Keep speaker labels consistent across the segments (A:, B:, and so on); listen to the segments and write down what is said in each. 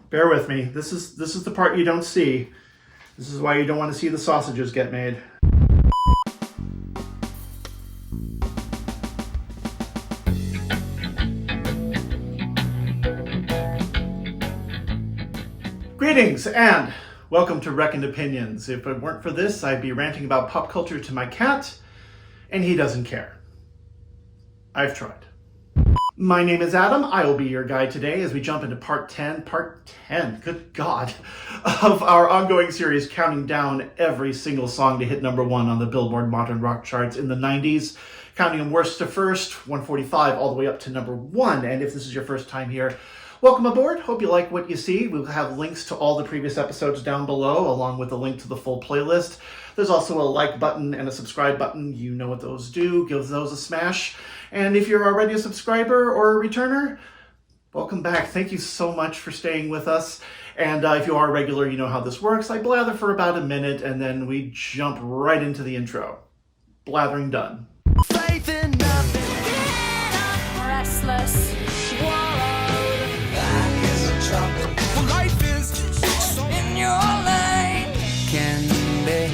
A: Bear with me. This is the part you don't see. This is why you don't want to see the sausages get made. Greetings and welcome to Reckoned Opinions. If it weren't for this, I'd be ranting about pop culture to my cat, and he doesn't care. I've tried. My name is Adam. I will be your guide today as we jump into part 10, good God, of our ongoing series counting down every single song to hit number one on the Billboard Modern Rock Charts in the 90s, counting them worst to first, 145 all the way up to number one. And if this is your first time here, welcome aboard. Hope you like what you see. We'll have links to all the previous episodes down below, along with a link to the full playlist. There's also a like button and a subscribe button. You know what those do. Give those a smash. And if you're already a subscriber or a returner, welcome back. Thank you so much for staying with us. And if you are a regular, you know how this works. I blather for about a minute, and then we jump right into the intro. Blathering done.
B: Faith in nothing. Restless. For life is so in your lane can be.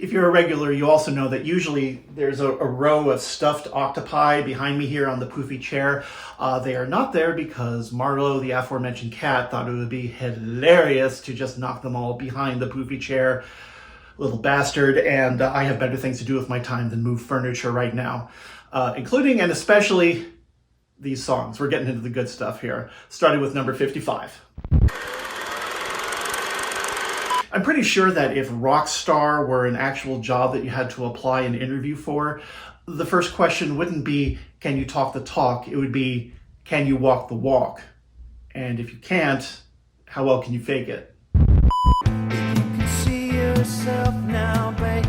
A: If you're a regular, you also know that usually there's a row of stuffed octopi behind me here on the poofy chair. They are not there because Marlo, the aforementioned cat, thought it would be hilarious to just knock them all behind the poofy chair. Little bastard, and I have better things to do with my time than move furniture right now, including and especially these songs. We're getting into the good stuff here, starting with number 55. I'm pretty sure that if rock star were an actual job that you had to apply and interview for, the first question wouldn't be, can you talk the talk? It would be, can you walk the walk? And if you can't, how well can you fake it?
B: Now, baby.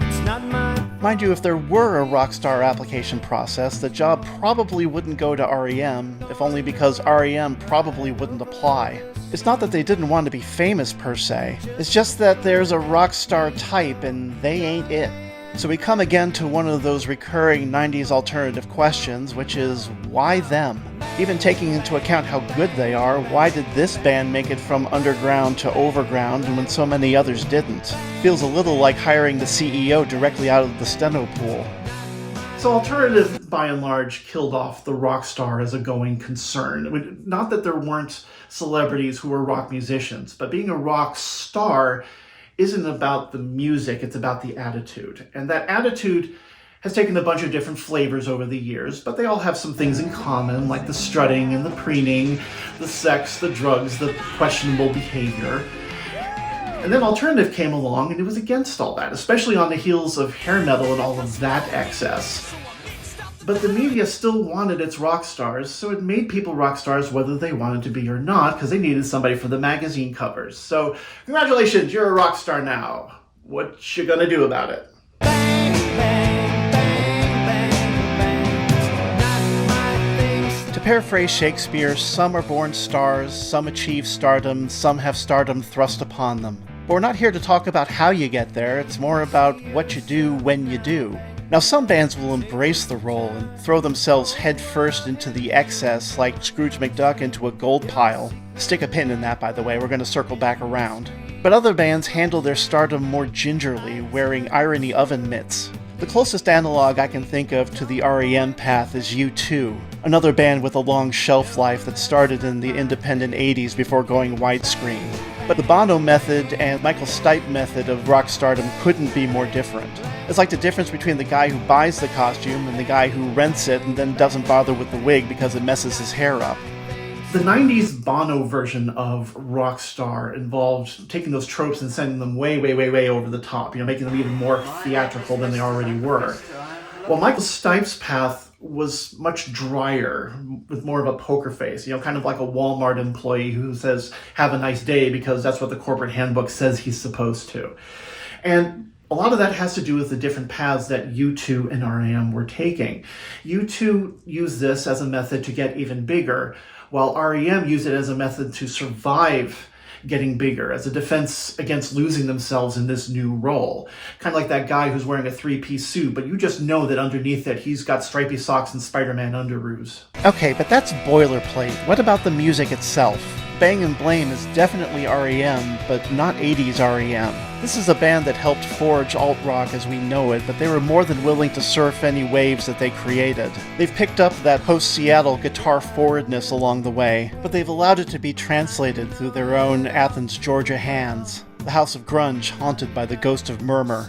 B: It's not mine.
A: Mind you, if there were a Rockstar application process, the job probably wouldn't go to REM, if only because REM probably wouldn't apply. It's not that they didn't want to be famous per se, it's just that there's a Rockstar type and they ain't it. So we come again to one of those recurring 90s alternative questions, which is, why them? Even taking into account how good they are, why did this band make it from underground to overground when so many others didn't? Feels a little like hiring the CEO directly out of the steno pool. So alternative, by and large, killed off the rock star as a going concern. Not that there weren't celebrities who were rock musicians, but being a rock star isn't about the music, it's about the attitude. And that attitude has taken a bunch of different flavors over the years, but they all have some things in common, like the strutting and the preening, the sex, the drugs, the questionable behavior. And then alternative came along and it was against all that, especially on the heels of hair metal and all of that excess. But the media still wanted its rock stars, so it made people rock stars whether they wanted to be or not, because they needed somebody for the magazine covers. So, congratulations, you're a rock star now. What you gonna do about it?
B: Bang, bang, bang, bang, bang. Not my things.
A: To paraphrase Shakespeare, some are born stars, some achieve stardom, some have stardom thrust upon them. But we're not here to talk about how you get there, it's more about what you do when you do. Now, some bands will embrace the role and throw themselves headfirst into the excess like Scrooge McDuck into a gold pile. Stick a pin in that, by the way, we're going to circle back around. But other bands handle their stardom more gingerly, wearing irony oven mitts. The closest analog I can think of to the REM path is U2, another band with a long shelf life that started in the independent 80s before going widescreen. But the Bono method and Michael Stipe method of rock stardom couldn't be more different. It's like the difference between the guy who buys the costume and the guy who rents it and then doesn't bother with the wig because it messes his hair up. The 90s Bono version of Rockstar involved taking those tropes and sending them way, way, way, way over the top, making them even more theatrical than they already were. While Michael Stipe's path was much drier, with more of a poker face, kind of like a Walmart employee who says, have a nice day, because that's what the corporate handbook says he's supposed to. And a lot of that has to do with the different paths that U2 and REM were taking. U2 used this as a method to get even bigger, while REM used it as a method to survive getting bigger, as a defense against losing themselves in this new role. Kind of like that guy who's wearing a three-piece suit, but you just know that underneath it he's got stripy socks and Spider-Man underoos. Okay, but that's boilerplate. What about the music itself? Bang and Blame is definitely REM, but not 80s REM. This is a band that helped forge alt-rock as we know it, but they were more than willing to surf any waves that they created. They've picked up that post-Seattle guitar forwardness along the way, but they've allowed it to be translated through their own Athens, Georgia hands, the house of grunge haunted by the ghost of Murmur.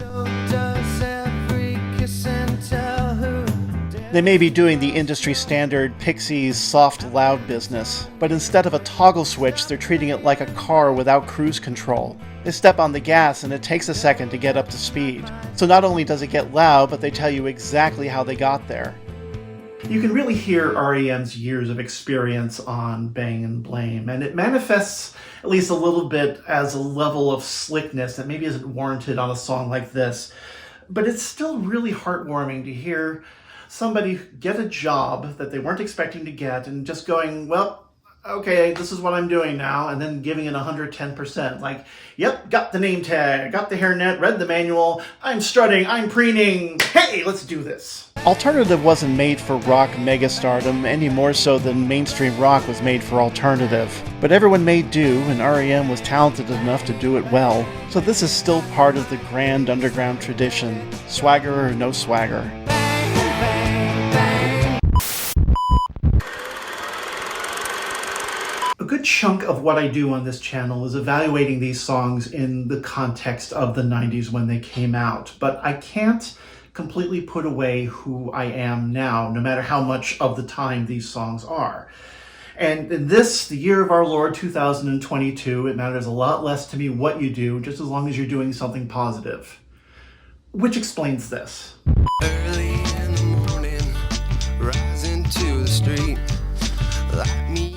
A: They may be doing the industry standard Pixies soft loud business, but instead of a toggle switch, they're treating it like a car without cruise control. They step on the gas and it takes a second to get up to speed. So not only does it get loud, but they tell you exactly how they got there. You can really hear REM's years of experience on Bang and Blame, and it manifests at least a little bit as a level of slickness that maybe isn't warranted on a song like this. But it's still really heartwarming to hear somebody get a job that they weren't expecting to get and just going, well, okay, this is what I'm doing now, and then giving it 110%. Like, yep, got the name tag, got the hairnet, read the manual, I'm strutting, I'm preening, hey, let's do this. Alternative wasn't made for rock megastardom any more so than mainstream rock was made for alternative. But everyone made do, and REM was talented enough to do it well. So this is still part of the grand underground tradition, swagger or no swagger. A good chunk of what I do on this channel is evaluating these songs in the context of the 90s when they came out, but I can't completely put away who I am now, no matter how much of the time these songs are. And in this, the year of our Lord 2022, it matters a lot less to me what you do, just as long as you're doing something positive. Which explains this.
B: Early in the morning, rising to the street.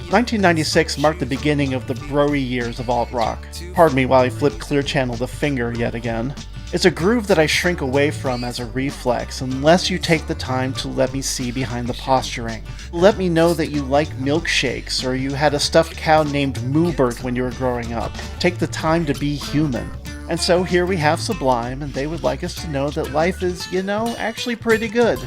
A: 1996 marked the beginning of the bro-y years of alt-rock. Pardon me while I flip Clear Channel the finger yet again. It's a groove that I shrink away from as a reflex unless you take the time to let me see behind the posturing. Let me know that you like milkshakes or you had a stuffed cow named Moobert when you were growing up. Take the time to be human. And so here we have Sublime, and they would like us to know that life is, actually pretty good.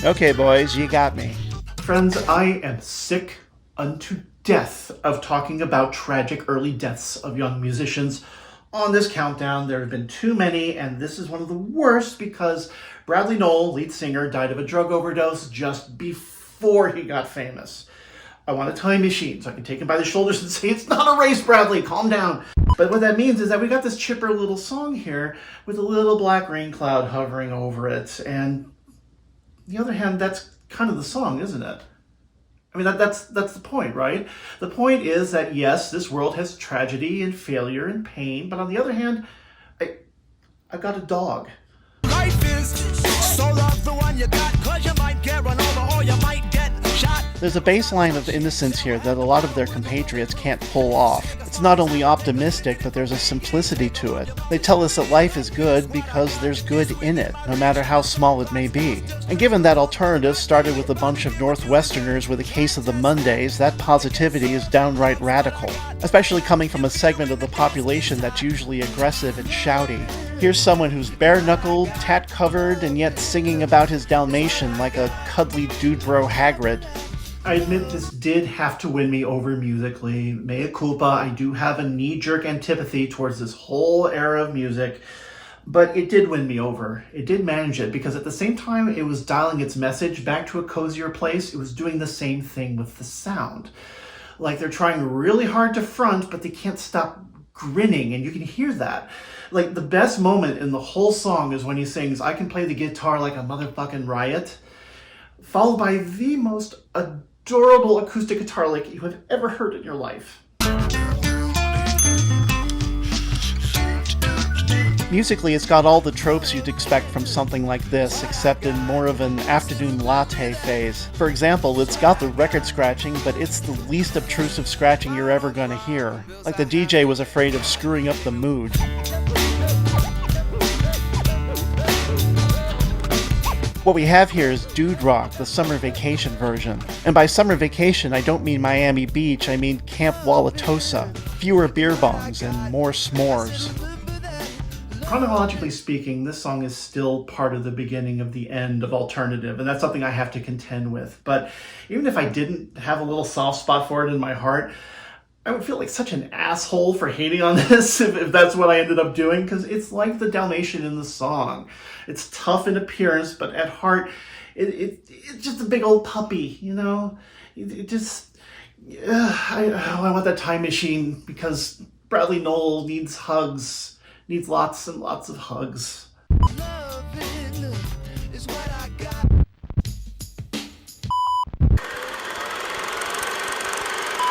A: Okay boys, you got me. Friends, I am sick unto death of talking about tragic early deaths of young musicians. On this countdown, there have been too many, and this is one of the worst because Bradley Nowell, lead singer, died of a drug overdose just before he got famous. I want a time machine so I can take him by the shoulders and say, it's not a race, Bradley, calm down. But what that means is that we got this chipper little song here with a little black rain cloud hovering over it. And on the other hand, that's kind of the song, isn't it? I mean, that's the point, right? The point is that, yes, this world has tragedy and failure and pain, but on the other hand, I've got a dog.
B: Life is so love the one you got, 'cause you might get run over or you might get shot.
A: There's a baseline of innocence here that a lot of their compatriots can't pull off. It's not only optimistic, but there's a simplicity to it. They tell us that life is good because there's good in it, no matter how small it may be. And given that Alternative started with a bunch of Northwesterners with a case of the Mondays, that positivity is downright radical, especially coming from a segment of the population that's usually aggressive and shouty. Here's someone who's bare-knuckled, tat-covered, and yet singing about his Dalmatian like a cuddly dude bro Hagrid. I admit this did have to win me over musically. Mea culpa, I do have a knee-jerk antipathy towards this whole era of music, but it did win me over. It did manage it, because at the same time it was dialing its message back to a cozier place, it was doing the same thing with the sound. Like they're trying really hard to front, but they can't stop grinning, and you can hear that. Like the best moment in the whole song is when he sings, I can play the guitar like a motherfucking riot, followed by the most adorable acoustic guitar lick you have ever heard in your life. Musically, it's got all the tropes you'd expect from something like this, except in more of an afternoon latte phase. For example, it's got the record scratching, but it's the least obtrusive scratching you're ever gonna hear. Like the DJ was afraid of screwing up the mood. What we have here is Dude Rock, the summer vacation version. And by summer vacation, I don't mean Miami Beach, I mean Camp Wauwatosa. Fewer beer bongs and more s'mores. Chronologically speaking, this song is still part of the beginning of the end of alternative, and that's something I have to contend with. But even if I didn't have a little soft spot for it in my heart, I would feel like such an asshole for hating on this if that's what I ended up doing, because it's like the Dalmatian in the song. It's tough in appearance, but at heart, it's just a big old puppy, you know? I want that time machine because Bradley Noel needs hugs. Needs lots and lots of hugs.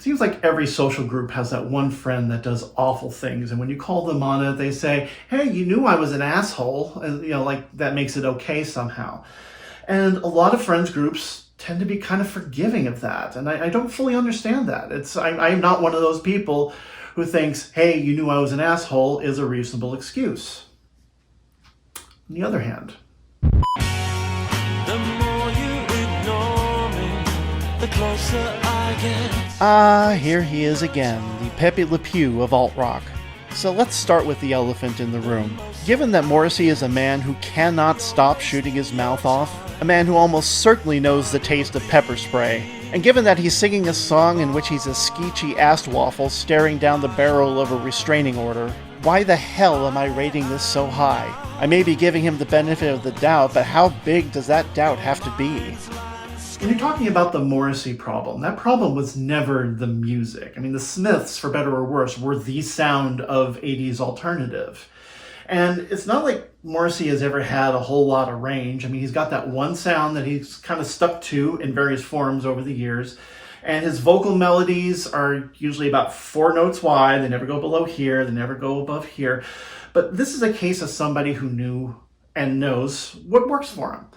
A: Seems like every social group has that one friend that does awful things, and when you call them on it, they say, hey, you knew I was an asshole, and you know, like that makes it okay somehow. And a lot of friends groups tend to be kind of forgiving of that, and I don't fully understand that. I'm not one of those people who thinks, hey, you knew I was an asshole is a reasonable excuse. On the other hand,
B: The more you ignore me, the closer I get.
A: here he is again, the Pepe Le Pew of alt-rock. So let's start with the elephant in the room. Given that Morrissey is a man who cannot stop shooting his mouth off, a man who almost certainly knows the taste of pepper spray, and given that he's singing a song in which he's a skeechy-assed waffle staring down the barrel of a restraining order, why the hell am I rating this so high? I may be giving him the benefit of the doubt, but how big does that doubt have to be? When you're talking about the Morrissey problem, that problem was never the music. I mean, the Smiths, for better or worse, were the sound of 80s alternative. And it's not like Morrissey has ever had a whole lot of range. I mean, he's got that one sound that he's kind of stuck to in various forms over the years. And his vocal melodies are usually about 4 notes wide. They never go below here. They never go above here. But this is a case of somebody who knew and knows what works for him.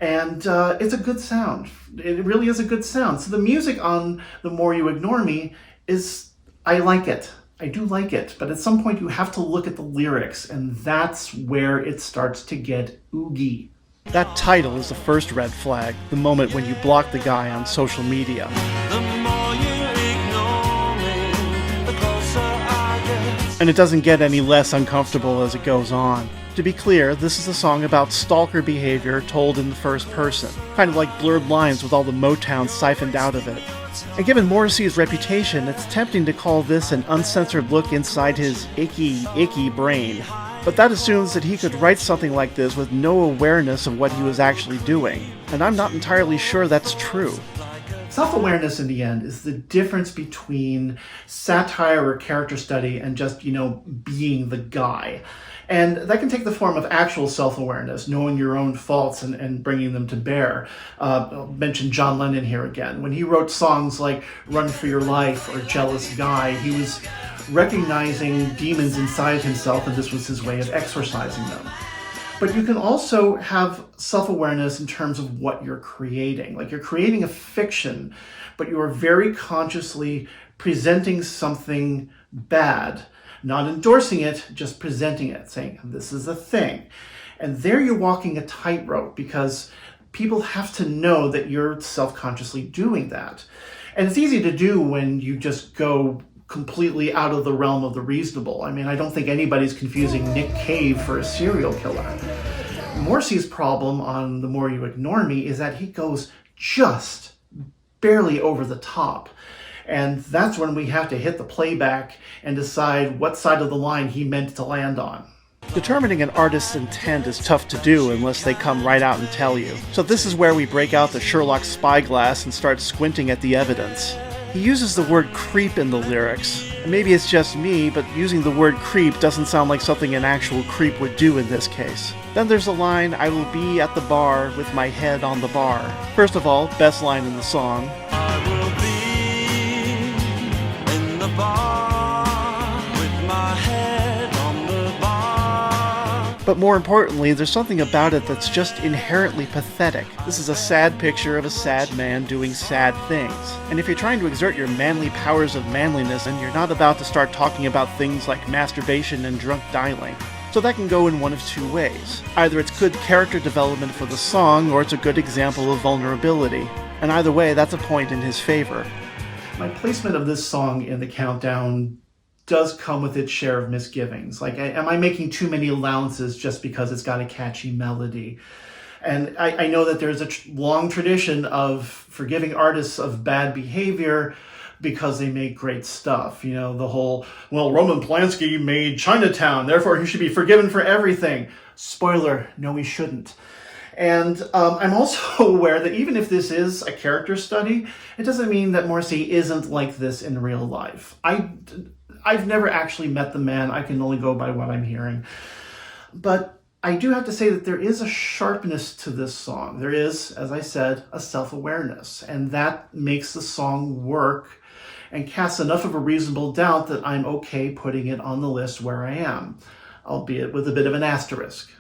A: And it's a good sound. It really is a good sound. So the music on The More You Ignore Me is, I like it. I do like it. But at some point you have to look at the lyrics, and that's where it starts to get oogie. That title is the first red flag, the moment when you block the guy on social media.
B: The more you ignore me, the closer I get.
A: And it doesn't get any less uncomfortable as it goes on. To be clear, this is a song about stalker behavior told in the first person, kind of like Blurred Lines with all the Motown siphoned out of it. And given Morrissey's reputation, it's tempting to call this an uncensored look inside his icky brain. But that assumes that he could write something like this with no awareness of what he was actually doing, and I'm not entirely sure that's true. Self-awareness in the end is the difference between satire or character study and just, being the guy. And that can take the form of actual self-awareness, knowing your own faults and bringing them to bear. I'll mention John Lennon here again. When he wrote songs like Run for Your Life or Jealous Guy, he was recognizing demons inside himself, and this was his way of exorcising them. But you can also have self-awareness in terms of what you're creating. Like you're creating a fiction, but you are very consciously presenting something bad. Not endorsing it, just presenting it, saying, this is a thing. And there you're walking a tightrope because people have to know that you're self-consciously doing that. And it's easy to do when you just go completely out of the realm of the reasonable. I mean, I don't think anybody's confusing Nick Cave for a serial killer. Morrissey's problem on The More You Ignore Me is that he goes just barely over the top. And that's when we have to hit the playback and decide what side of the line he meant to land on. Determining an artist's intent is tough to do unless they come right out and tell you. So this is where we break out the Sherlock spyglass and start squinting at the evidence. He uses the word creep in the lyrics. Maybe it's just me, but using the word creep doesn't sound like something an actual creep would do in this case. Then there's the line, I will be at the bar with my head on the bar. First of all, best line in the song.
B: I will be in the bar with my head on the bar.
A: But more importantly, there's something about it that's just inherently pathetic. This is a sad picture of a sad man doing sad things. And if you're trying to exert your manly powers of manliness, then you're not about to start talking about things like masturbation and drunk dialing. So that can go in one of two ways. Either it's good character development for the song, or it's a good example of vulnerability. And either way, that's a point in his favor. My placement of this song in the countdown does come with its share of misgivings. Like, am I making too many allowances just because it's got a catchy melody? And I know that there's a long tradition of forgiving artists of bad behavior because they make great stuff. You know, the whole, well, Roman Polanski made Chinatown, therefore he should be forgiven for everything. Spoiler, no, he shouldn't. And I'm also aware that even if this is a character study, it doesn't mean that Morrissey isn't like this in real life. I've never actually met the man. I can only go by what I'm hearing. But I do have to say that there is a sharpness to this song. There is, as I said, a self-awareness. And that makes the song work and casts enough of a reasonable doubt that I'm okay putting it on the list where I am, albeit with a bit of an asterisk.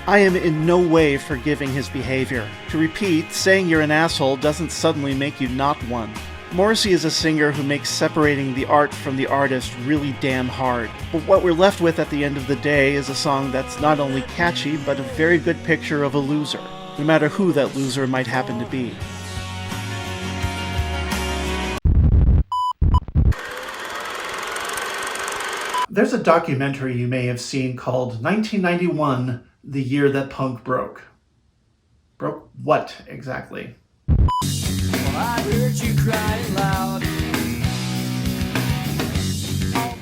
A: I am in no way forgiving his behavior. To repeat, saying you're an asshole doesn't suddenly make you not one. Morrissey is a singer who makes separating the art from the artist really damn hard. But what we're left with at the end of the day is a song that's not only catchy, but a very good picture of a loser, no matter who that loser might happen to be. There's a documentary you may have seen called 1991, The Year That Punk Broke. Broke what exactly?
B: I heard you crying loud.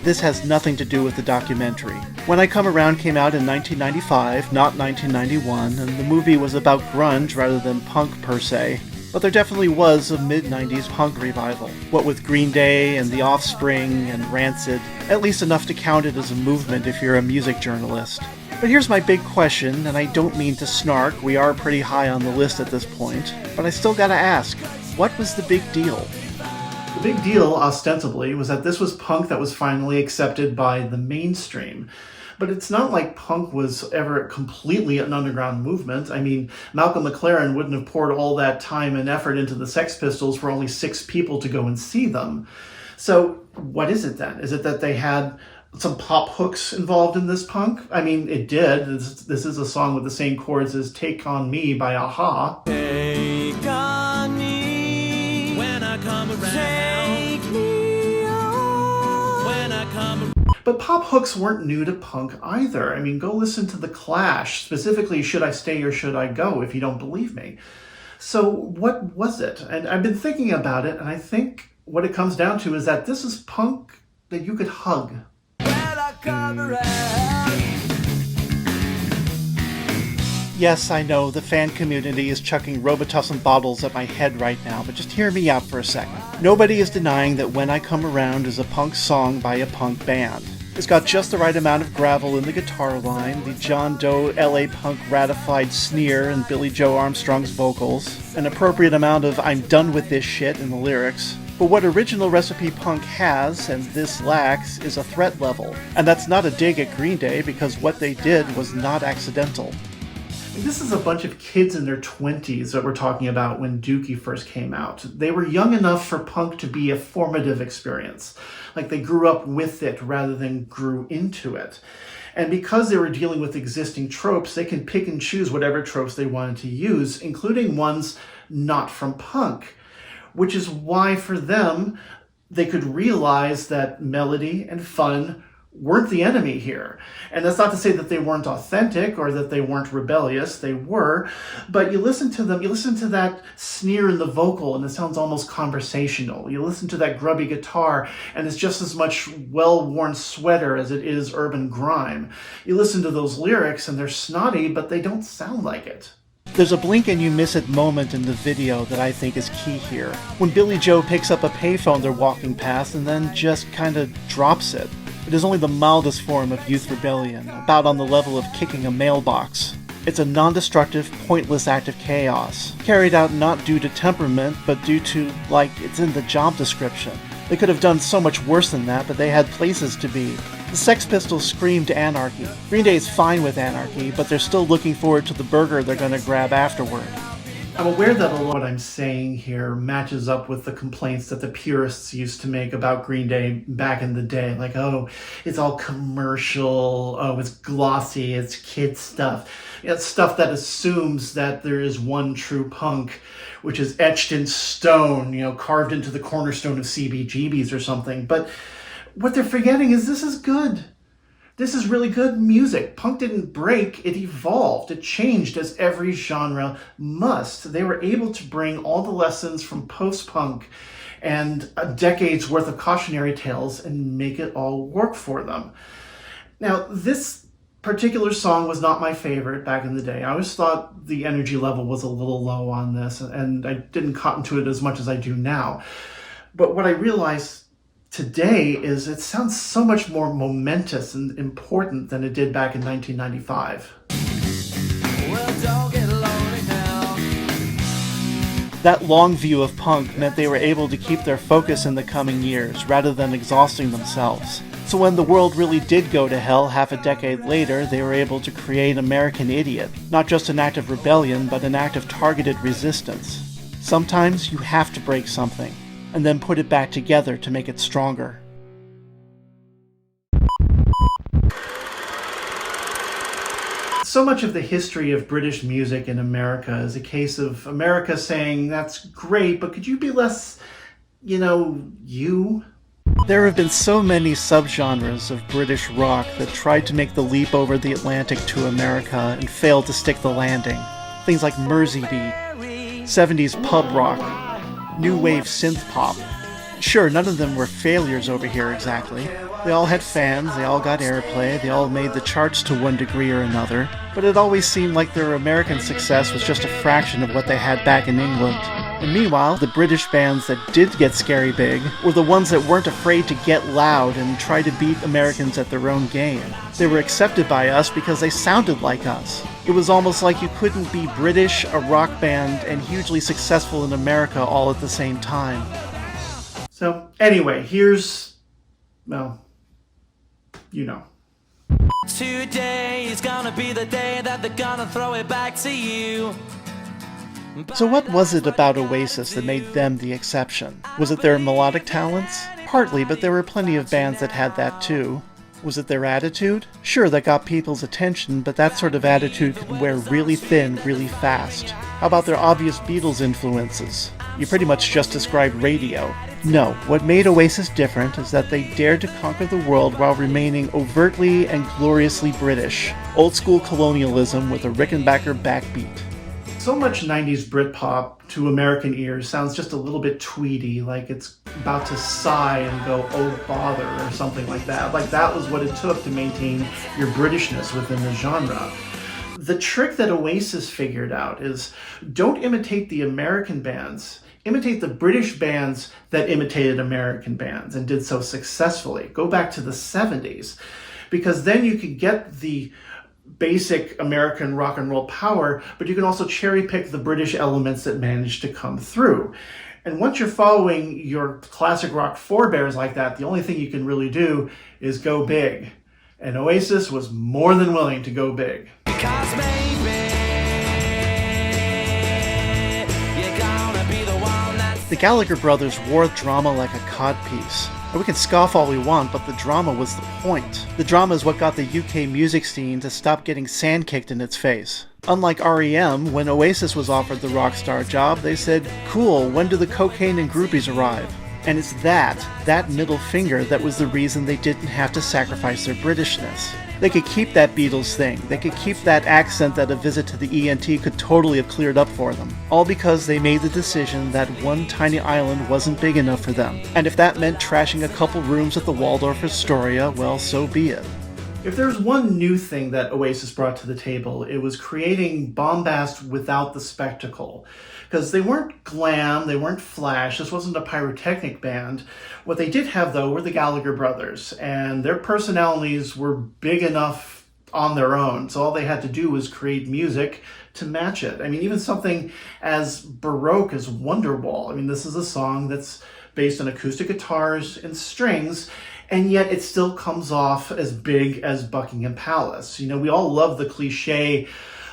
A: This has nothing to do with the documentary. When I Come Around came out in 1995, not 1991, and the movie was about grunge rather than punk per se, but there definitely was a mid-90s punk revival. What with Green Day and The Offspring and Rancid, at least enough to count it as a movement if you're a music journalist. But here's my big question, and I don't mean to snark, we are pretty high on the list at this point, but I still gotta ask, what was the big deal? The big deal, ostensibly, was that this was punk that was finally accepted by the mainstream. But it's not like punk was ever completely an underground movement. I mean, Malcolm McLaren wouldn't have poured all that time and effort into the Sex Pistols for only 6 people to go and see them. So what is it then? Is it that they had some pop hooks involved in this punk? I mean, it did. This is a song with the same chords as Take On Me by a-ha.
B: Take on me when I come around. Take me on when I come around.
A: But pop hooks weren't new to punk either. I mean, go listen to The Clash, specifically Should I Stay or Should I Go, if you don't believe me. So what was it? And I've been thinking about it, and I think what it comes down to is that this is punk that you could hug.
B: When I come around.
A: Yes, I know, the fan community is chucking Robitussin bottles at my head right now, but just hear me out for a second. Nobody is denying that When I Come Around is a punk song by a punk band. It's got just the right amount of gravel in the guitar line, the John Doe LA punk ratified sneer in Billy Joe Armstrong's vocals, an appropriate amount of I'm done with this shit in the lyrics. But what original Recipe Punk has, and this lacks, is a threat level. And that's not a dig at Green Day, because what they did was not accidental. This is a bunch of kids in their 20s that we're talking about when Dookie first came out. They were young enough for punk to be a formative experience. Like they grew up with it rather than grew into it. And because they were dealing with existing tropes, they can pick and choose whatever tropes they wanted to use, including ones not from punk. Which is why for them, they could realize that melody and fun weren't the enemy here. And that's not to say that they weren't authentic or that they weren't rebellious. They were. But you listen to them, you listen to that sneer in the vocal and it sounds almost conversational. You listen to that grubby guitar and it's just as much well-worn sweater as it is urban grime. You listen to those lyrics and they're snotty, but they don't sound like it. There's a blink and you miss it moment in the video that I think is key here. When Billy Joe picks up a payphone they're walking past and then just kind of drops it. It is only the mildest form of youth rebellion, about on the level of kicking a mailbox. It's a non-destructive, pointless act of chaos, carried out not due to temperament, but due to, like, it's in the job description. They could have done so much worse than that, but they had places to be. The Sex Pistols screamed anarchy. Green Day is fine with anarchy, but they're still looking forward to the burger they're gonna grab afterward. I'm aware that a lot of what I'm saying here matches up with the complaints that the purists used to make about Green Day back in the day. Like, oh, it's all commercial, oh, it's glossy, it's kid stuff. It's stuff that assumes that there is one true punk, which is etched in stone, carved into the cornerstone of CBGB's or something. But what they're forgetting is this is good. This is really good music. Punk didn't break, it evolved. It changed as every genre must. They were able to bring all the lessons from post-punk and a decade's worth of cautionary tales and make it all work for them. Now, this particular song was not my favorite back in the day. I always thought the energy level was a little low on this, and I didn't cotton to it as much as I do now. But what I realized today is it sounds so much more momentous and important than it did back in 1995.
B: Well, don't get alone in hell.
A: That long view of punk meant they were able to keep their focus in the coming years rather than exhausting themselves. So when the world really did go to hell half a decade later, they were able to create American Idiot, not just an act of rebellion, but an act of targeted resistance. Sometimes you have to break something, and then put it back together to make it stronger. So much of the history of British music in America is a case of America saying, that's great, but could you be less, you? There have been so many subgenres of British rock that tried to make the leap over the Atlantic to America and failed to stick the landing. Things like Mersey beat, 70s pub rock, new wave synth pop. Sure, none of them were failures over here exactly. They all had fans, they all got airplay, they all made the charts to one degree or another, but it always seemed like their American success was just a fraction of what they had back in England. And meanwhile, the British bands that did get scary big were the ones that weren't afraid to get loud and try to beat Americans at their own game. They were accepted by us because they sounded like us. It was almost like you couldn't be British, a rock band, and hugely successful in America all at the same time. So, anyway, here's,
B: Today is gonna be the day that they're gonna throw it back to you.
A: So what was it about Oasis that made them the exception? Was it their melodic talents? Partly, but there were plenty of bands that had that too. Was it their attitude? Sure, that got people's attention, but that sort of attitude could wear really thin, really fast. How about their obvious Beatles influences? You pretty much just described Radio. No, what made Oasis different is that they dared to conquer the world while remaining overtly and gloriously British. Old school colonialism with a Rickenbacker backbeat. So much 90s Britpop to American ears sounds just a little bit tweedy, like it's about to sigh and go, oh bother, or something like that. Like that was what it took to maintain your Britishness within the genre. The trick that Oasis figured out is don't imitate the American bands, imitate the British bands that imitated American bands and did so successfully. Go back to the 70s, because then you could get the basic American rock and roll power, but you can also cherry pick the British elements that managed to come through. And once you're following your classic rock forebears like that, the only thing you can really do is go big. And Oasis was more than willing to go big.
B: Because maybe you're gonna be the one that's...
A: The Gallagher brothers wore drama like a codpiece. And we can scoff all we want, but the drama was the point. The drama is what got the UK music scene to stop getting sand kicked in its face. Unlike REM, when Oasis was offered the rock star job, they said, cool, when do the cocaine and groupies arrive? And it's that middle finger that was the reason they didn't have to sacrifice their Britishness. They could keep that Beatles thing, they could keep that accent that a visit to the ENT could totally have cleared up for them. All because they made the decision that one tiny island wasn't big enough for them. And if that meant trashing a couple rooms at the Waldorf Astoria, well, so be it. If there's one new thing that Oasis brought to the table, it was creating bombast without the spectacle. Because they weren't glam, they weren't flash, this wasn't a pyrotechnic band. What they did have, though, were the Gallagher brothers, and their personalities were big enough on their own, so all they had to do was create music to match it. I mean, even something as baroque as Wonderwall. I mean, this is a song that's based on acoustic guitars and strings, and yet it still comes off as big as Buckingham Palace. You know, we all love the cliche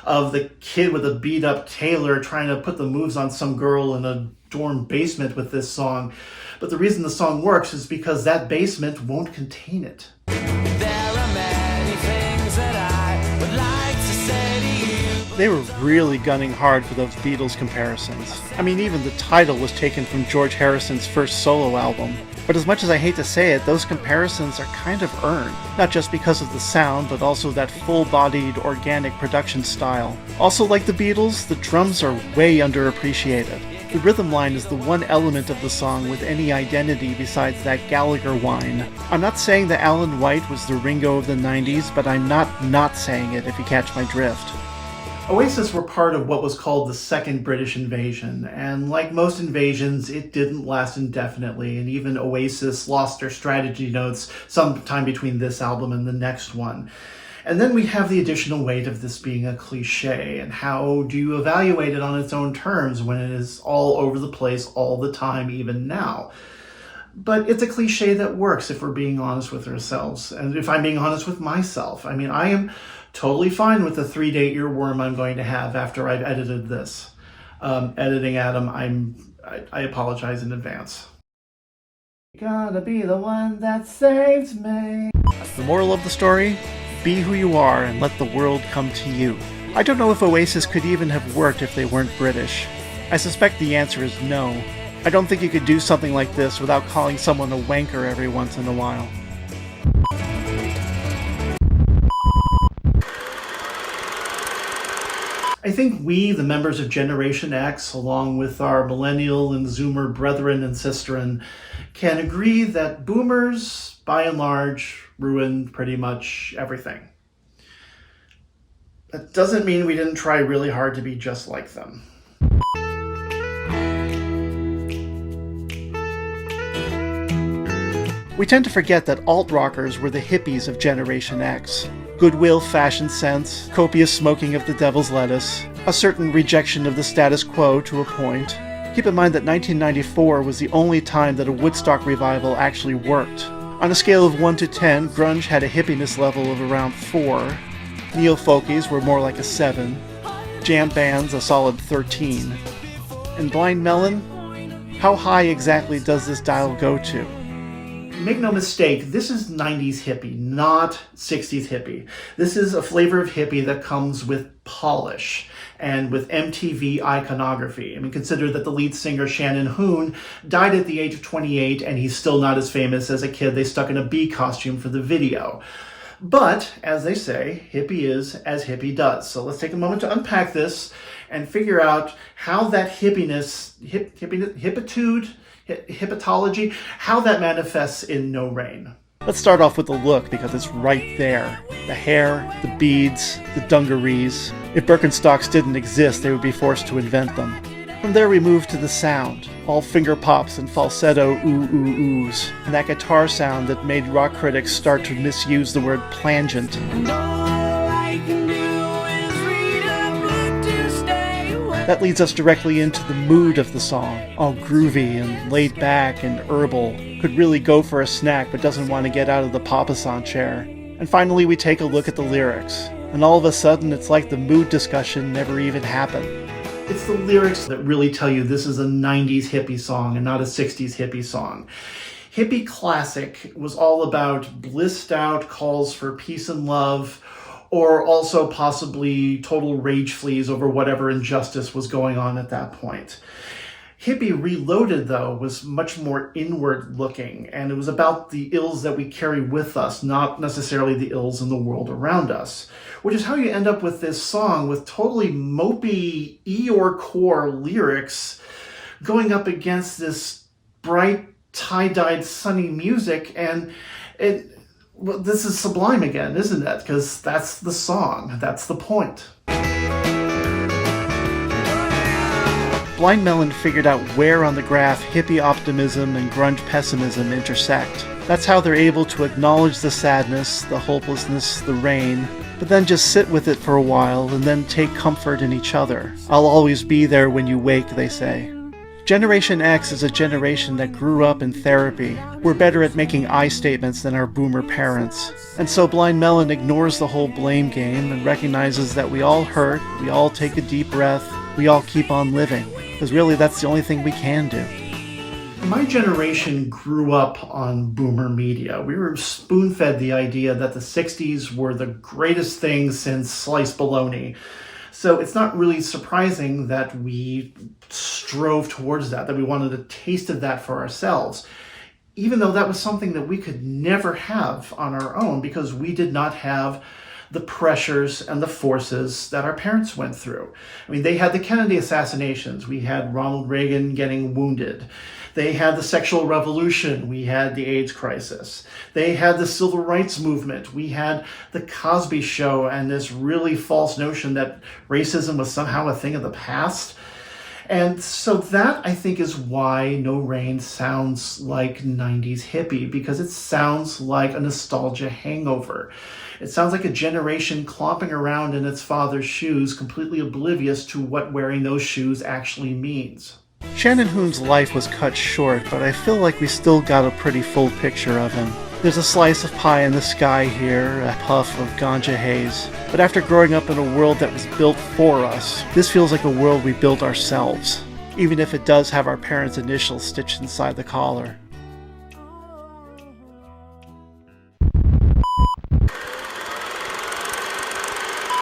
A: of the kid with a beat-up tailor trying to put the moves on some girl in a dorm basement with this song. But the reason the song works is because that basement won't contain it.
B: There are many things that I would like to say to you.
A: They were really gunning hard for those Beatles comparisons. I mean, even the title was taken from George Harrison's first solo album. But as much as I hate to say it, those comparisons are kind of earned. Not just because of the sound, but also that full-bodied, organic production style. Also, like the Beatles, the drums are way underappreciated. The rhythm line is the one element of the song with any identity besides that Gallagher whine. I'm not saying that Alan White was the Ringo of the 90s, but I'm not saying it, if you catch my drift. Oasis were part of what was called the Second British Invasion, and like most invasions, it didn't last indefinitely, and even Oasis lost their strategy notes sometime between this album and the next one. And then we have the additional weight of this being a cliche, and how do you evaluate it on its own terms when it is all over the place all the time, even now? But it's a cliche that works if we're being honest with ourselves, and if I'm being honest with myself. I mean, I am totally fine with the 3-day earworm I'm going to have after I've edited this. Editing Adam, I apologize in advance. You gotta be the one that saves me. The moral of the story? Be who you are and let the world come to you. I don't know if Oasis could even have worked if they weren't British. I suspect the answer is no. I don't think you could do something like this without calling someone a wanker every once in a while. I think we, the members of Generation X, along with our millennial and zoomer brethren and sisterin, can agree that boomers, by and large, ruined pretty much everything. That doesn't mean we didn't try really hard to be just like them. We tend to forget that alt-rockers were the hippies of Generation X. Goodwill, fashion sense, copious smoking of the devil's lettuce, a certain rejection of the status quo to a point. Keep in mind that 1994 was the only time that a Woodstock revival actually worked. On a scale of 1 to 10, grunge had a hippiness level of around 4. Neo-folkies were more like a 7. Jam bands a solid 13. And Blind Melon? How high exactly does this dial go to? Make no mistake, this is 90s hippie, not 60s hippie. This is a flavor of hippie that comes with polish and with MTV iconography. I mean, consider that the lead singer Shannon Hoon died at the age of 28 and he's still not as famous as a kid they stuck in a bee costume for the video. But, as they say, hippie is as hippie does. So let's take a moment to unpack this and figure out how that hippiness, hippitology, how that manifests in No Rain. Let's start off with the look, because it's right there. The hair, the beads, the dungarees. If Birkenstocks didn't exist, they would be forced to invent them. From there we move to the sound, all finger pops and falsetto ooh-ooh-oohs, and that guitar sound that made rock critics start to misuse the word plangent. That leads us directly into the mood of the song, all groovy and laid back and herbal. Could really go for a snack but doesn't want to get out of the papasan chair. And finally we take a look at the lyrics, and all of a sudden it's like the mood discussion never even happened. It's the lyrics that really tell you this is a 90s hippie song and not a 60s hippie song. Hippie classic was all about blissed out calls for peace and love, or also possibly total rage fleas over whatever injustice was going on at that point. Hippie Reloaded, though, was much more inward looking, and it was about the ills that we carry with us, not necessarily the ills in the world around us. Which is how you end up with this song with totally mopey Eeyore core lyrics going up against this bright, tie-dyed, sunny music, and well, this is Sublime again, isn't it? Because that's the song. That's the point. Blind Melon figured out where on the graph hippie optimism and grunge pessimism intersect. That's how they're able to acknowledge the sadness, the hopelessness, the rain, but then just sit with it for a while and then take comfort in each other. I'll always be there when you wake, they say. Generation X is a generation that grew up in therapy. We're better at making I statements than our boomer parents. And so Blind Melon ignores the whole blame game and recognizes that we all hurt, we all take a deep breath, we all keep on living. Because really that's the only thing we can do. My generation grew up on boomer media. We were spoon-fed the idea that the 60s were the greatest thing since sliced bologna. So it's not really surprising that we strove towards that we wanted a taste of that for ourselves, even though that was something that we could never have on our own because we did not have the pressures and the forces that our parents went through. I mean, they had the Kennedy assassinations. We had Ronald Reagan getting wounded. They had the sexual revolution. We had the AIDS crisis. They had the civil rights movement. We had the Cosby Show and this really false notion that racism was somehow a thing of the past. And so that, I think, is why No Rain sounds like 90s hippie, because it sounds like a nostalgia hangover. It sounds like a generation clomping around in its father's shoes, completely oblivious to what wearing those shoes actually means. Shannon Hoon's life was cut short, but I feel like we still got a pretty full picture of him. There's a slice of pie in the sky here, a puff of ganja haze. But after growing up in a world that was built for us, this feels like a world we built ourselves, even if it does have our parents' initials stitched inside the collar.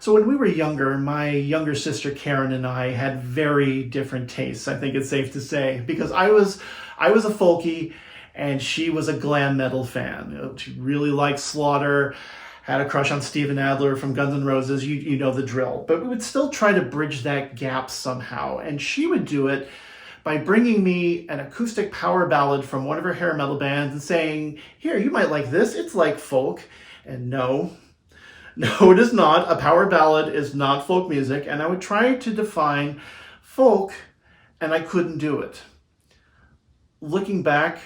A: So when we were younger, my younger sister Karen and I had very different tastes, I think it's safe to say, because I was a folkie and she was a glam metal fan. She really liked Slaughter, had a crush on Steven Adler from Guns N' Roses, you know the drill. But we would still try to bridge that gap somehow, and she would do it by bringing me an acoustic power ballad from one of her hair metal bands and saying, here, you might like this, it's like folk. And no, it is not. A power ballad is not folk music, and I would try to define folk, and I couldn't do it. Looking back,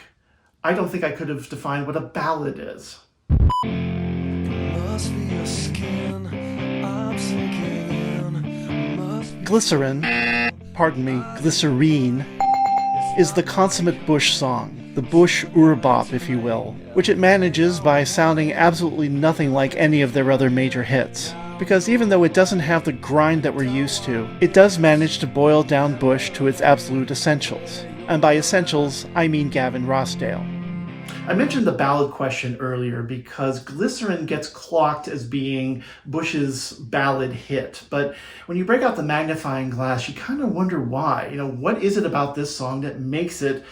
A: I don't think I could have defined what a ballad is. Glycerine, Glycerine, is the consummate Bush song, the Bush urbop, if you will, which it manages by sounding absolutely nothing like any of their other major hits. Because even though it doesn't have the grind that we're used to, it does manage to boil down Bush to its absolute essentials. And by essentials, I mean Gavin Rossdale. I mentioned the ballad question earlier because Glycerine gets clocked as being Bush's ballad hit. But when you break out the magnifying glass, you kind of wonder why. What is it about this song that makes it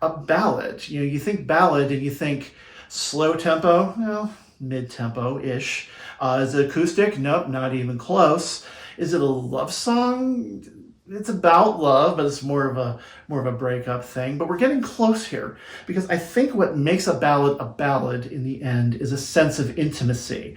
A: a ballad? You think ballad and you think slow tempo, well, mid-tempo-ish. Is it acoustic? Nope, not even close. Is it a love song? It's about love, but it's more of a breakup thing. But we're getting close here because I think what makes a ballad in the end is a sense of intimacy.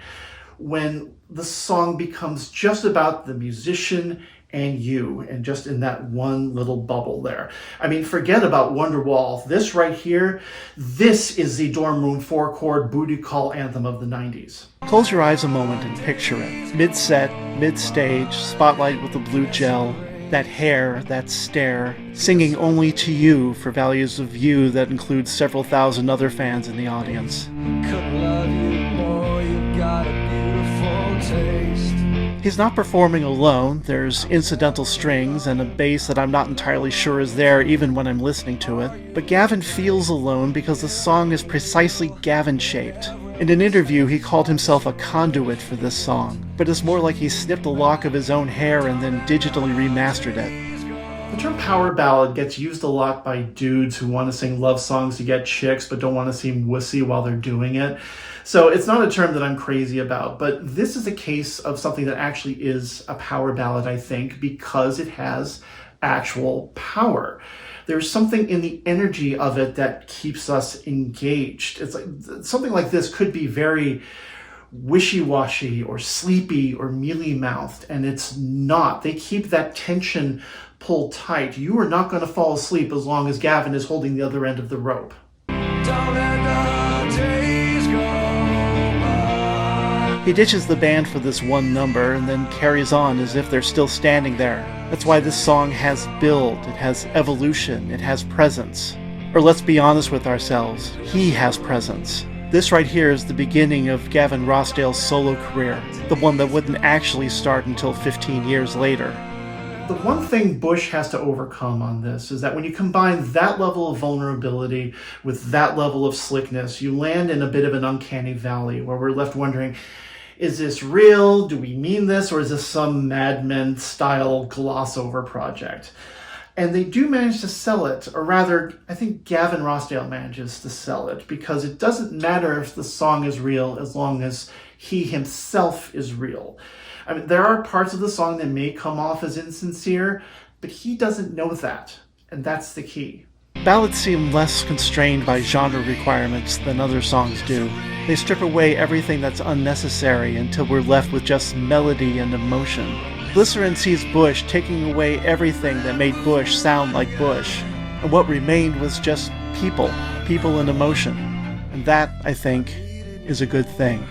A: When the song becomes just about the musician and you, and just in that one little bubble there. I mean, forget about Wonderwall. This right here, this is the dorm room 4-chord booty call anthem of the 90s. Close your eyes a moment and picture it. Mid-set, mid-stage, spotlight with the blue gel, that hair, that stare, singing only to you for values of you that include several thousand other fans in the audience. Couldn't love you more, you've got a beautiful taste. He's not performing alone. There's incidental strings and a bass that I'm not entirely sure is there even when I'm listening to it. But Gavin feels alone because the song is precisely Gavin-shaped. In an interview, he called himself a conduit for this song, but it's more like he snipped a lock of his own hair and then digitally remastered it. The term power ballad gets used a lot by dudes who want to sing love songs to get chicks but don't want to seem wussy while they're doing it. So it's not a term that I'm crazy about, but this is a case of something that actually is a power ballad, I think, because it has actual power. There's something in the energy of it that keeps us engaged. It's like something like this could be very wishy-washy or sleepy or mealy-mouthed, and it's not. They keep that tension pulled tight. You are not going to fall asleep as long as Gavin is holding the other end of the rope. Don't let the days go by. He ditches the band for this one number and then carries on as if they're still standing there. That's why this song has build, it has evolution, it has presence. Or let's be honest with ourselves, he has presence. This right here is the beginning of Gavin Rossdale's solo career, the one that wouldn't actually start until 15 years later. The one thing Bush has to overcome on this is that when you combine that level of vulnerability with that level of slickness, you land in a bit of an uncanny valley where we're left wondering, is this real? Do we mean this? Or is this some Mad Men style gloss over project? And they do manage to sell it, or rather, I think Gavin Rossdale manages to sell it, because it doesn't matter if the song is real as long as he himself is real. I mean, there are parts of the song that may come off as insincere, but he doesn't know that, and that's the key. Ballads seem less constrained by genre requirements than other songs do. They strip away everything that's unnecessary until we're left with just melody and emotion. Glycerine sees Bush taking away everything that made Bush sound like Bush, and what remained was just people and emotion. And that, I think, is a good thing.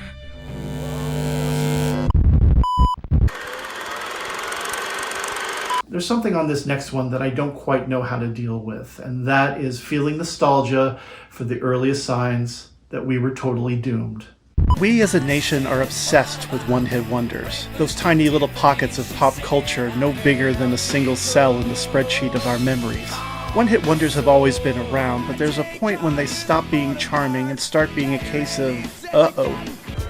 A: There's something on this next one that I don't quite know how to deal with, and that is feeling nostalgia for the earliest signs that we were totally doomed. We as a nation are obsessed with one-hit wonders, those tiny little pockets of pop culture no bigger than a single cell in the spreadsheet of our memories. One-hit wonders have always been around, but there's a point when they stop being charming and start being a case of, uh-oh.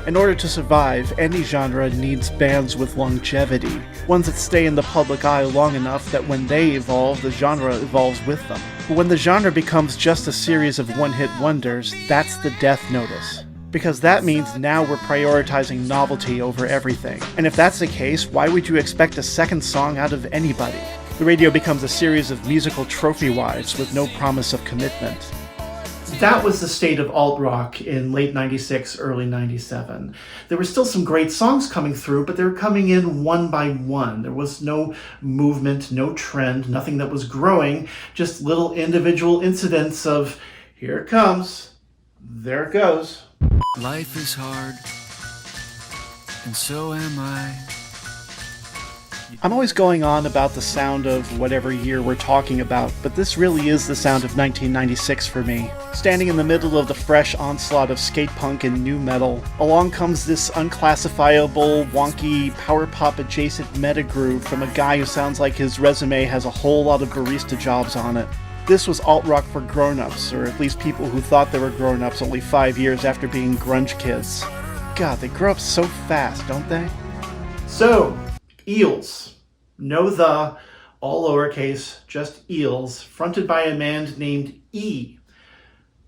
A: In order to survive, any genre needs bands with longevity, ones that stay in the public eye long enough that when they evolve, the genre evolves with them. But when the genre becomes just a series of one-hit wonders, that's the death notice. Because that means now we're prioritizing novelty over everything. And if that's the case, why would you expect a second song out of anybody? The radio becomes a series of musical trophy wives with no promise of commitment. That was the state of alt-rock in late 96, early 97. There were still some great songs coming through, but they were coming in one by one. There was no movement, no trend, nothing that was growing, just little individual incidents of, here it comes, there it goes.
B: Life is hard, and so am I.
A: I'm always going on about the sound of whatever year we're talking about, but this really is the sound of 1996 for me. Standing in the middle of the fresh onslaught of skate punk and nu metal, along comes this unclassifiable, wonky, power pop adjacent meta groove from a guy who sounds like his resume has a whole lot of barista jobs on it. This was alt-rock for grown-ups, or at least people who thought they were grown-ups only 5 years after being grunge kids. God, they grow up so fast, don't they? So, Eels. No the, all lowercase, just Eels, fronted by a man named E.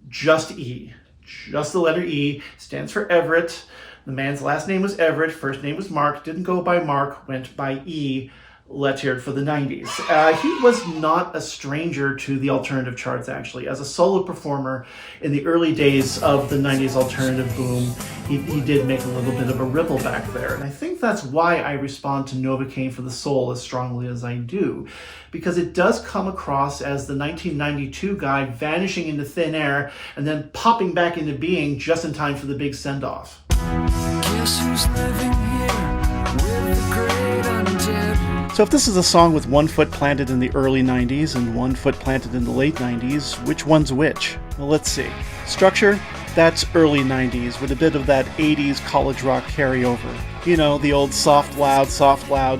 A: Just E. Just the letter E. Stands for Everett. The man's last name was Everett, first name was Mark, didn't go by Mark, went by E. Let's hear it for the 90s. He was not a stranger to the alternative charts, actually. As a solo performer in the early days of the 90s alternative boom, he did make a little bit of a ripple back there. And I think that's why I respond to Novocaine for the Soul as strongly as I do. Because it does come across as the 1992 guy vanishing into thin air and then popping back into being just in time for the big send-off.
B: Guess who's living here with the great undead?
A: So if this is a song with one foot planted in the early 90s and one foot planted in the late 90s, which one's which? Well, let's see. Structure? That's early 90s with a bit of that 80s college rock carryover. You know, the old soft, loud,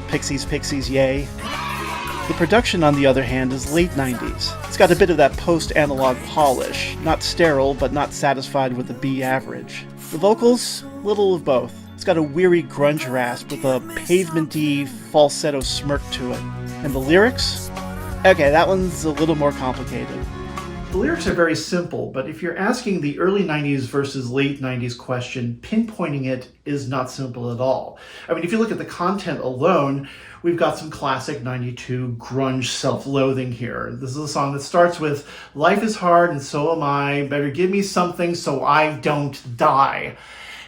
A: pixies, yay. The production, on the other hand, is late 90s. It's got a bit of that post-analog polish, not sterile, but not satisfied with the B average. The vocals? Little of both. It's got a weary grunge rasp with a pavement-y falsetto smirk to it. And the lyrics? Okay, that one's a little more complicated. The lyrics are very simple, but if you're asking the early 90s versus late 90s question, pinpointing it is not simple at all. I mean, if you look at the content alone, we've got some classic 92 grunge self-loathing here. This is a song that starts with, "Life is hard and so am I, better give me something so I don't die."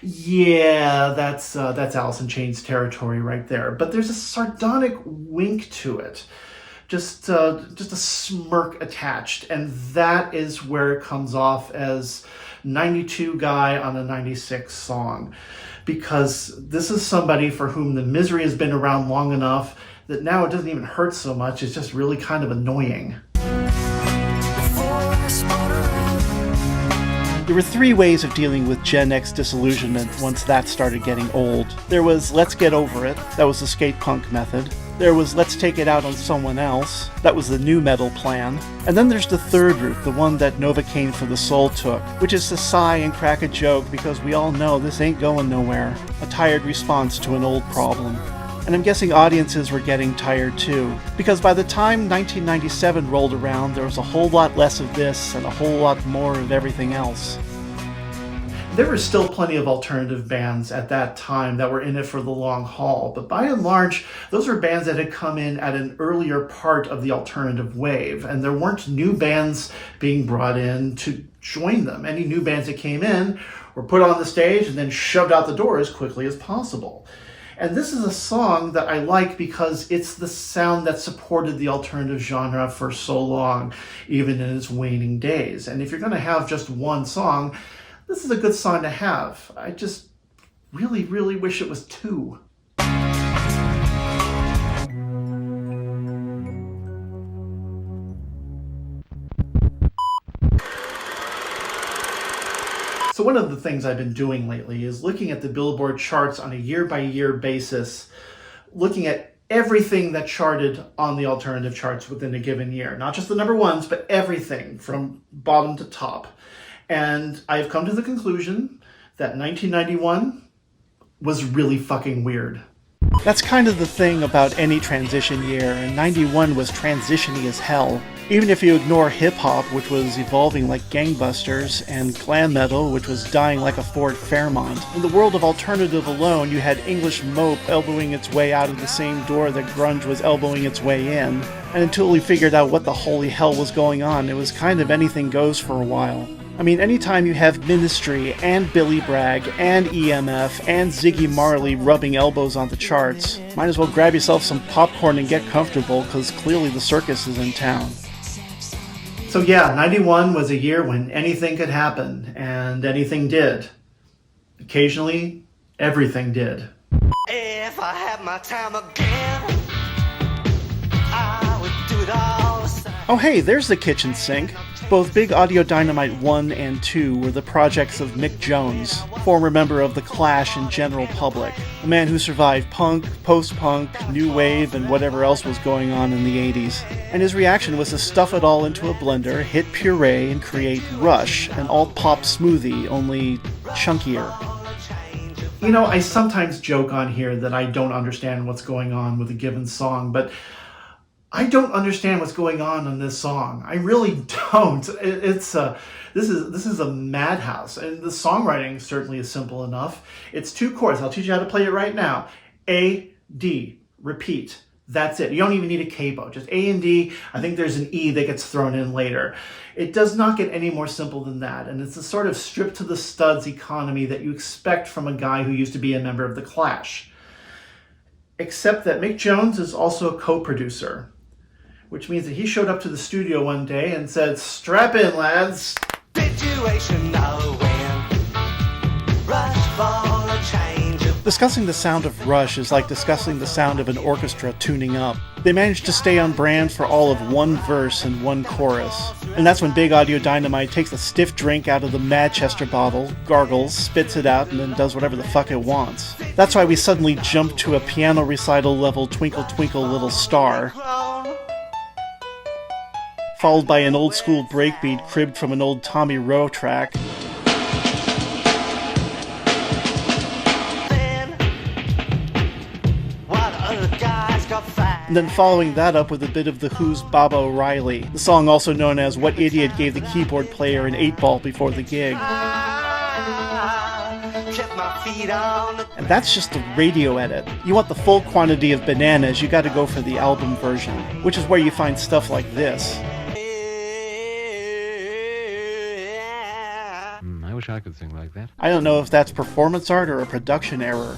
A: Yeah, that's Alice in Chains territory right there. But there's a sardonic wink to it. Just a smirk attached, and that is where it comes off as 92 guy on a 96 song. because this is somebody for whom the misery has been around long enough that now it doesn't even hurt so much. It's just really kind of annoying. There were three ways of dealing with Gen X disillusionment once that started getting old. There was let's get over it, that was the skate punk method. There was let's take it out on someone else, that was the nu metal plan. And then there's the third route, the one that Novocaine for the Soul took, which is to sigh and crack a joke because we all know this ain't going nowhere. A tired response to an old problem. And I'm guessing audiences were getting tired too, because by the time 1997 rolled around, there was a whole lot less of this and a whole lot more of everything else. There were still plenty of alternative bands at that time that were in it for the long haul, but by and large, those were bands that had come in at an earlier part of the alternative wave, and there weren't new bands being brought in to join them. Any new bands that came in were put on the stage and then shoved out the door as quickly as possible. And this is a song that I like because it's the sound that supported the alternative genre for so long, even in its waning days. And if you're going to have just one song, this is a good song to have. I just really, really wish it was two. So one of the things I've been doing lately is looking at the Billboard charts on a year-by-year basis, looking at everything that charted on the alternative charts within a given year. Not just the number ones, but everything from bottom to top. And I've come to the conclusion that 1991 was really fucking weird. That's kind of the thing about any transition year, and 91 was transition-y as hell. Even if you ignore hip-hop, which was evolving like gangbusters, and glam metal, which was dying like a Ford Fairmont. In the world of alternative alone, you had English mope elbowing its way out of the same door that grunge was elbowing its way in. And until we figured out what the holy hell was going on, it was kind of anything goes for a while. I mean, anytime you have Ministry, and Billy Bragg, and EMF, and Ziggy Marley rubbing elbows on the charts, might as well grab yourself some popcorn and get comfortable, because clearly the circus is in town. So yeah, 91 was a year when anything could happen, and anything did. Occasionally, everything did. If I had my time again, I would do it all the same. Oh hey, there's the kitchen sink. Both Big Audio Dynamite 1 and 2 were the projects of Mick Jones, former member of The Clash and General Public, a man who survived punk, post-punk, new wave, and whatever else was going on in the 80s. And his reaction was to stuff it all into a blender, hit puree, and create Rush, an alt-pop smoothie, only chunkier. You know, I sometimes joke on here that I don't understand what's going on with a given song, but I don't understand what's going on in this song. I really don't. This is a madhouse, and the songwriting certainly is simple enough. It's two chords. I'll teach you how to play it right now. A, D, repeat. That's it. You don't even need a capo. Just A and D. I think there's an E that gets thrown in later. It does not get any more simple than that, and it's the sort of stripped to the studs economy that you expect from a guy who used to be a member of The Clash. Except that Mick Jones is also a co-producer, which means that he showed up to the studio one day and said, "Strap in, lads." Situation now when rush for a change. Discussing the sound of Rush is like discussing the sound of an orchestra tuning up. They managed to stay on brand for all of one verse and one chorus. And that's when Big Audio Dynamite takes a stiff drink out of the Manchester bottle, gargles, spits it out, and then does whatever the fuck it wants. That's why we suddenly jump to a piano recital level Twinkle Twinkle Little Star, followed by an old school breakbeat cribbed from an old Tommy Rowe track. And then following that up with a bit of The Who's Baba O'Reilly, the song also known as What Idiot Gave the Keyboard Player an 8-ball Before the Gig. And that's just the radio edit. You want the full quantity of bananas, you gotta go for the album version, which is where you find stuff like this.
C: I wish I could sing like that.
A: I don't know if that's performance art or a production error.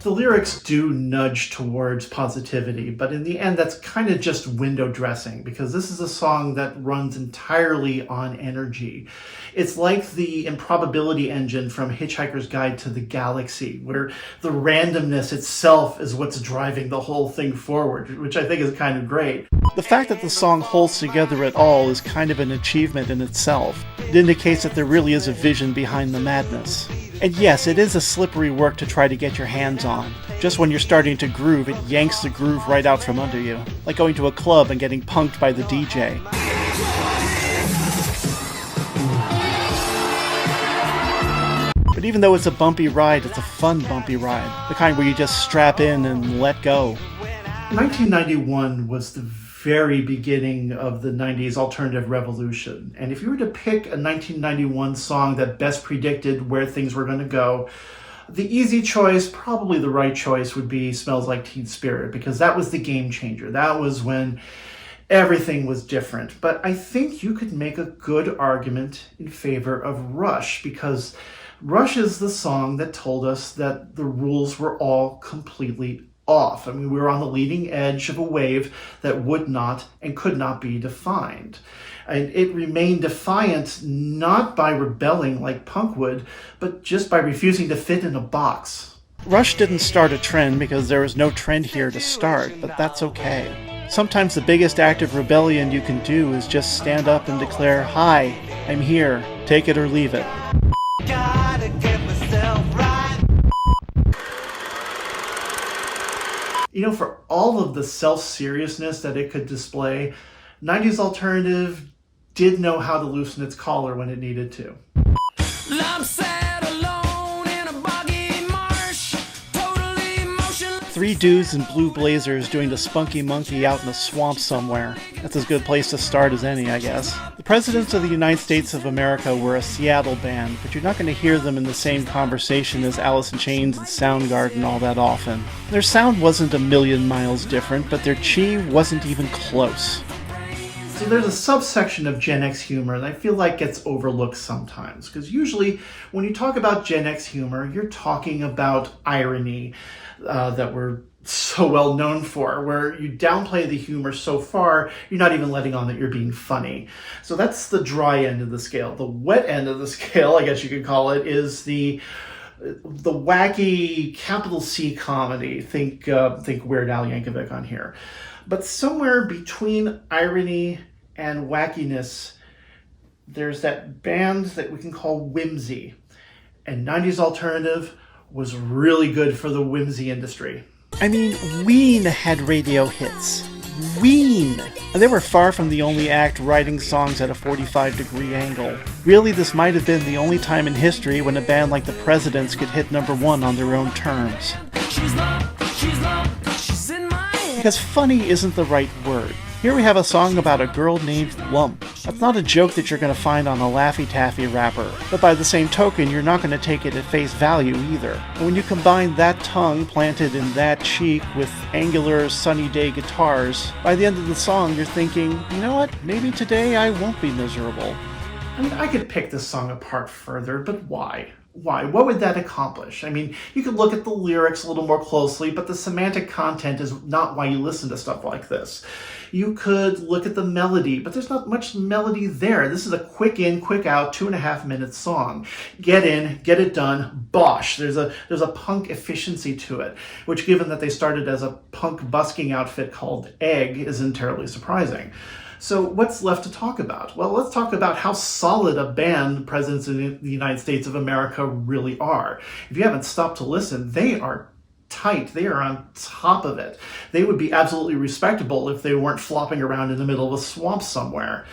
A: The lyrics do nudge towards positivity, but in the end, that's kind of just window dressing, because this is a song that runs entirely on energy. It's like the improbability engine from Hitchhiker's Guide to the Galaxy, where the randomness itself is what's driving the whole thing forward, which I think is kind of great. The fact that the song holds together at all is kind of an achievement in itself. It indicates that there really is a vision behind the madness. And yes, it is a slippery work to try to get your hands on. Just when you're starting to groove, it yanks the groove right out from under you. Like going to a club and getting punked by the DJ. But even though it's a bumpy ride, it's a fun bumpy ride. The kind where you just strap in and let go. 1991 was the very beginning of the 90s alternative revolution. And if you were to pick a 1991 song that best predicted where things were going to go, the easy choice, probably the right choice, would be Smells Like Teen Spirit, because that was the game changer. That was when everything was different. But I think you could make a good argument in favor of Rush, because Rush is the song that told us that the rules were all completely off. I mean, we were on the leading edge of a wave that would not and could not be defined. And it remained defiant not by rebelling like punk would, but just by refusing to fit in a box. Rush didn't start a trend because there was no trend here to start, but that's okay. Sometimes the biggest act of rebellion you can do is just stand up and declare, "Hi, I'm here, take it or leave it." Gotta get myself right. You know, for all of the self-seriousness that it could display, 90s alternative did know how to loosen its collar when it needed to. I'm sat alone in a boggy marsh, totally motionless. Three dudes in blue blazers doing the spunky monkey out in the swamp somewhere. That's as good a place to start as any, I guess. The Presidents of the United States of America were a Seattle band, but you're not going to hear them in the same conversation as Alice in Chains and Soundgarden all that often. Their sound wasn't a million miles different, but their chi wasn't even close. So there's a subsection of Gen X humor that I feel like gets overlooked sometimes, because usually when you talk about Gen X humor, you're talking about irony that we're so well known for, where you downplay the humor so far, you're not even letting on that you're being funny. So that's the dry end of the scale. The wet end of the scale, I guess you could call it, is the wacky capital C comedy. Think Weird Al Yankovic on here. But somewhere between irony and wackiness, there's that band that we can call whimsy. And 90s alternative was really good for the whimsy industry. I mean, Ween had radio hits. Ween! And they were far from the only act writing songs at a 45-degree angle. Really, this might have been the only time in history when a band like the Presidents could hit #1 on their own terms. Because funny isn't the right word. Here we have a song about a girl named Lump. That's not a joke that you're going to find on a Laffy Taffy rapper, but by the same token, you're not going to take it at face value either. And when you combine that tongue planted in that cheek with angular sunny day guitars, by the end of the song you're thinking, you know what, maybe today I won't be miserable. I mean, I could pick this song apart further, but why? Why? What would that accomplish? I mean, you could look at the lyrics a little more closely, but the semantic content is not why you listen to stuff like this. You could look at the melody, but there's not much melody there. This is a quick in, quick out, 2.5-minute song. Get in, get it done, bosh. There's a punk efficiency to it, which, given that they started as a punk busking outfit called Egg, isn't terribly surprising. So what's left to talk about? Well, let's talk about how solid a band the Presidents of the United States of America really are. If you haven't stopped to listen, they are tight. They are on top of it. They would be absolutely respectable if they weren't flopping around in the middle of a swamp somewhere.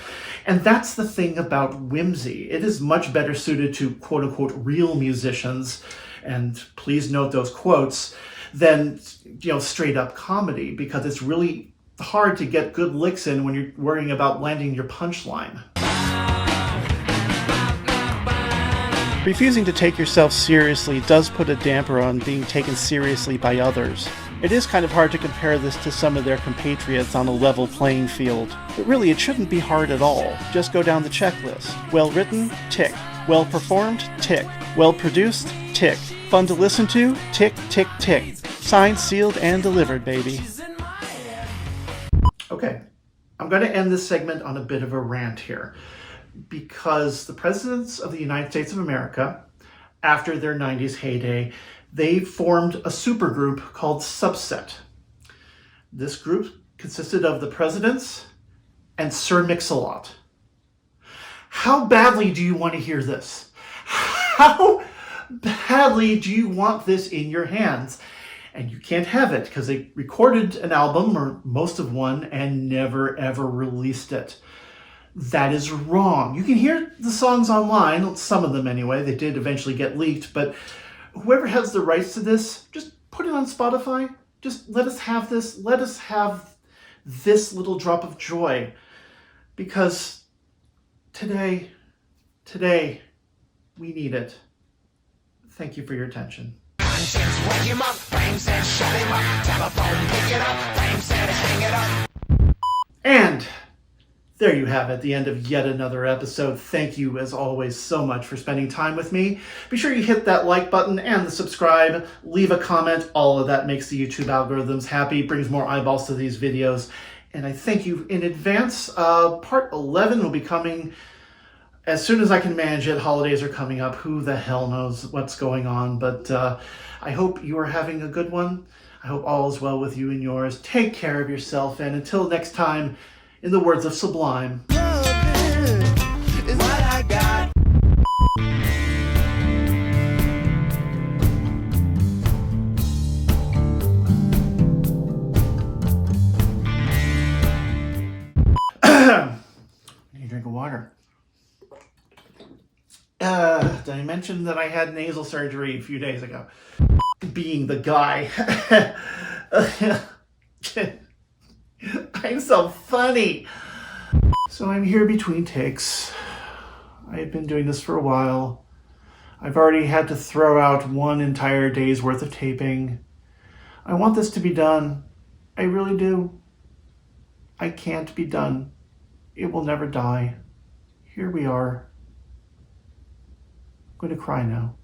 A: And that's the thing about whimsy. It is much better suited to quote-unquote real musicians, and please note those quotes, than straight-up comedy, because it's really hard to get good licks in when you're worrying about landing your punchline. Refusing to take yourself seriously does put a damper on being taken seriously by others. It is kind of hard to compare this to some of their compatriots on a level playing field. But really, it shouldn't be hard at all. Just go down the checklist. Well written? Tick. Well performed? Tick. Well produced? tick. Fun to listen to? Tick, tick, tick. Signed, sealed, and delivered, baby. Okay, I'm going to end this segment on a bit of a rant here, because the presidents of the United States of America, after their 90s heyday, they formed a supergroup called Subset. This group consisted of the presidents and Sir Mix-a-Lot. How badly do you want to hear this? How badly do you want this in your hands? And you can't have it because they recorded an album, or most of one, and never ever released it. That is wrong. You can hear the songs online, some of them anyway. They did eventually get leaked, but whoever has the rights to this, just put it on Spotify. Just let us have this. Let us have this little drop of joy. Because today, we need it. Thank you for your attention.
C: Wake him up, Fame said shut him up, telephone pick it up, Fame said hang it up.
A: And there you have it, the end of yet another episode. Thank you, as always, so much for spending time with me. Be sure you hit that like button and the subscribe. Leave a comment. All of that makes the YouTube algorithms happy, brings more eyeballs to these videos. And I thank you in advance. Part 11 will be coming as soon as I can manage it. Holidays are coming up. Who the hell knows what's going on? But I hope you are having a good one. I hope all is well with you and yours. Take care of yourself. And until next time, in the words of Sublime,
B: Loving is what I got.
A: I need a drink of water. Did I mention that I had nasal surgery a few days ago? Being the guy. I'm so funny. So I'm here between takes. I've been doing this for a while. I've already had to throw out one entire day's worth of taping. I want this to be done. I really do. I can't be done. It will never die. Here we are. I'm going to cry now.